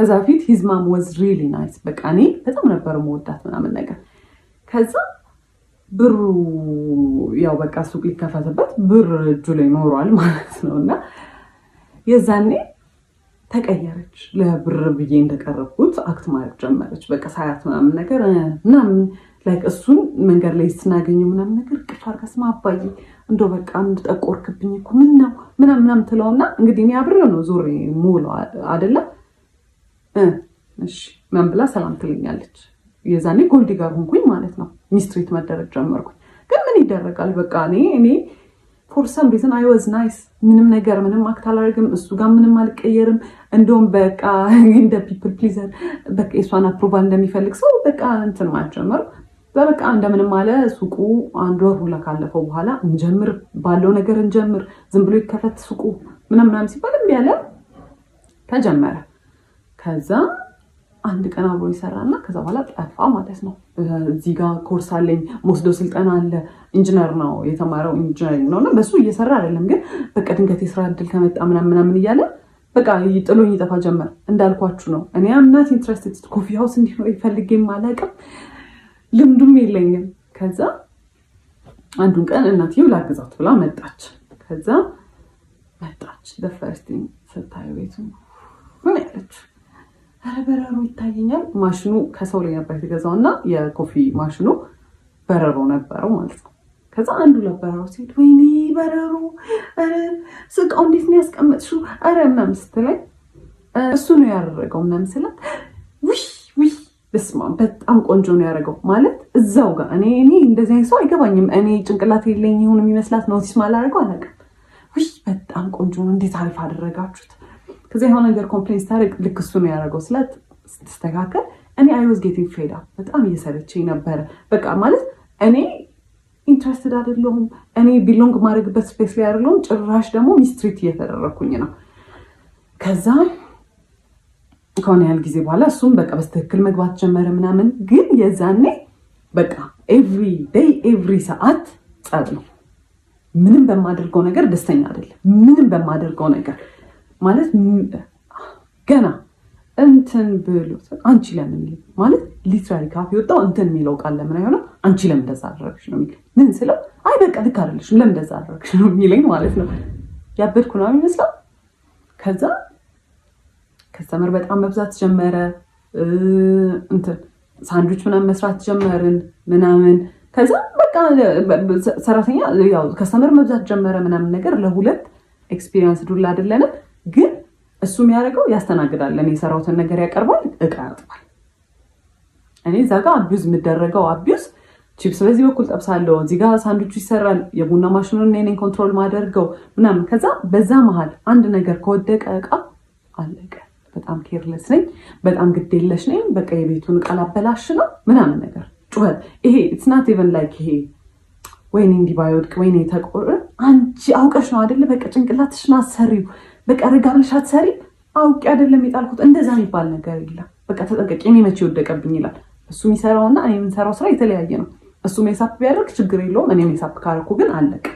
ከዛ ፊት his mom was really nice በቃ እኔ በጣም ነበር የምወዳት ምናምን ነገር ከዛ ብሩ ያው በቃ ሱቅ ሊከፈትበት ብር እጁ ላይ ኖሯል ማለት ነውና የዛኔ ተቀየረች ለብር ብዬ እንደቀረብኩት አክት ማድረግ ጀመረች በቃ ሳያት ምናምን ነገር ምናምን ላይክ እሱን መንገድ ላይ ስናገኘው ምናምን ነገር ቅፍ አድርጋ ስማ አባዬ እንደው በቃ እንድጠቆርክብኝ እኮ ምናምን ትለውና እንግዲህ እኔ አብሬው ነው ዞሬ ሙሉ አይደለ እሺ ምን ብላ ሰላም ትለኛለች የዛኔ ጎልዲ ጋር ሆንኩኝ ማለት ነው ሚስትሪት መደረግ ጀመርኩኝ ግን ምን ይደረጋል በቃ እኔ for some reason I was nice ምንም አክት አላደርግም እሱ ጋር ምንም አልቀየርም እንደውም በቃ እንደ people pleaser በቃ እሷን አፕሩቫል እንደሚፈልግ ሰው በቃ እንትን ማጀመር በቃ እንደምንም አለ ሱቁ አንድ ወር ሁላ ካለፈው በኋላ እንጀምር ባለው ነገር እንጀምር ዝም ብሎ ይከፈት ሱቁ ምናምን ሲባል ያለ ተጀመረ ከዛ አንድ ቀን አብሮ ይሰራና ከዛ በኋላ ጠፋ ማለት ነው እዚህ ጋር ኮርስ አለኝ ሞስዶ ስልጠና አለ ኢንጂነር ነው የተማረው ኢንጂነሪንግ ነውና በሱ እየሰራ አይደለም ግን በቃ ድንገት የስራ እድል ከመጣ ምናምን እያለ በቃ ጥሎኝ ይጠፋ ጀመር እንዳልኳችሁ ነው እኔ am not interested ኮፊ ሃውስ እንዲኖር ይፈልገኝ ማለቅም ልምዱም የለኝም ከዛ አንዱን ቀን እናትየው ላግዛት ብላ መጣች ከዛ መጣች the first thing ስታየው ቤቱ ምን ያለች በረሮ ይታየኛል ማሽኑ ከሰው ላይ ነበር የተገዛውና የኮፊ ማሽኑ በረሮ ነበረው ማለት ነው ከዛ አንዱ ለበረሮ ሲል ወይኔ በረሮ ስቃው እንዴት ነው ያስቀመጥሽው ምናምን ስትለኝ እሱ ነው ያደረገው ምናምን ስላት ውይ በስመ አብ በጣም ቆንጆ ነው ያደረገው ማለት እዛው ጋር እኔ እንደዚህ አይነት ሰው አይገባኝም እኔ ጭንቅላት የለኝ ይሁን የሚመስላት ኖቲስ ማላደርገው አላውቅም ውይ በጣም ቆንጆ ነው እንዴት አሪፍ አደረጋችሁት ከዛ የሆነ ነገር ኮምፕሌንስ ታደርግ ልክ እሱ ነው ያደረገው ስላት ስትስተካከል እኔ I was getting fed up በጣም እየሰለቸኝ ነበር በቃ ማለት እኔ ኢንትረስትድ አይደለሁም እኔ ቢሎንግ ማድረግበት ስፔስ ላይ አይደለሁም ጭራሽ ደግሞ ሚስትሪት እየተደረኩኝ ነው ከዛ ከሆነ ያህል ጊዜ በኋላ እሱም በቃ በስትክክል መግባት ጀመረ ምናምን ግን የዛኔ በቃ every day every ሰዓት ጸብ ነው ምንም በማደርገው ነገር ደስተኛ አይደለም ምንም በማደርገው ነገር ማለት ገና እንትን ብሎ አንቺ ለምን ማለት ሊትራሊ ካፍ ይወጣው እንትን የሚለው ቃል ለምን አይሆንም አንቺ ለምን እንደዛ አደረግሽ ነው የሚል ምን ስለው አይ በቃ ልክ አይደለሽም ለምን እንደዛ አደረግሽ ነው የሚለኝ ማለት ነው ያበድኩ ነው የሚመስለው ከዛ ከስተመር በጣም መብዛት ጀመረ እንትን ሳንድዊች ምናምን መስራት ጀመርን ምናምን ከዛ በቃ ሰራተኛ ያው ከስተመር መብዛት ጀመረ ምናምን ነገር ለሁለት ኤክስፒሪየንስ ዱላ አይደለንም ግን እሱ የሚያደርገው ያስተናግዳል እኔ የሰራሁትን ነገር ያቀርባል እቃ ያጥባል እኔ እዛ ጋር አቢዩዝ የምደረገው አቢዩዝ ቺፕስ በዚህ በኩል ጠብሳለሁ እዚህ ጋር ሳንድዊቹ ይሰራል የቡና ማሽኑን እኔ ኮንትሮል ማደርገው ምናምን ከዛ በዛ መሃል አንድ ነገር ከወደቀ እቃ አለቀ በጣም ኬርለስ ነኝ በጣም ግዴለሽ ነኝ በቃ የቤቱን እቃ ላበላሽ ነው ምናምን ነገር ጩኸት ይሄ it's not even like ይሄ ወይኔ እንዲህ ባይወድቅ ወይኔ ተቆር አንቺ አውቀሽ ነው አይደለ በቃ ጭንቅላትሽን አሰሪው በቃ ረጋብልሽ አትሰሪ አውቄ አይደለም የጣልኩት እንደዛ የሚባል ነገር የለም በቃ ተጠንቀቂ እኔ መቼ ወደቀብኝ ይላል እሱ የሚሰራውና እኔ የምንሰራው ስራ የተለያየ ነው እሱ ሜሳፕ ቢያደርግ ችግር የለውም እኔ ሜሳፕ ካረኩ ግን አለቀ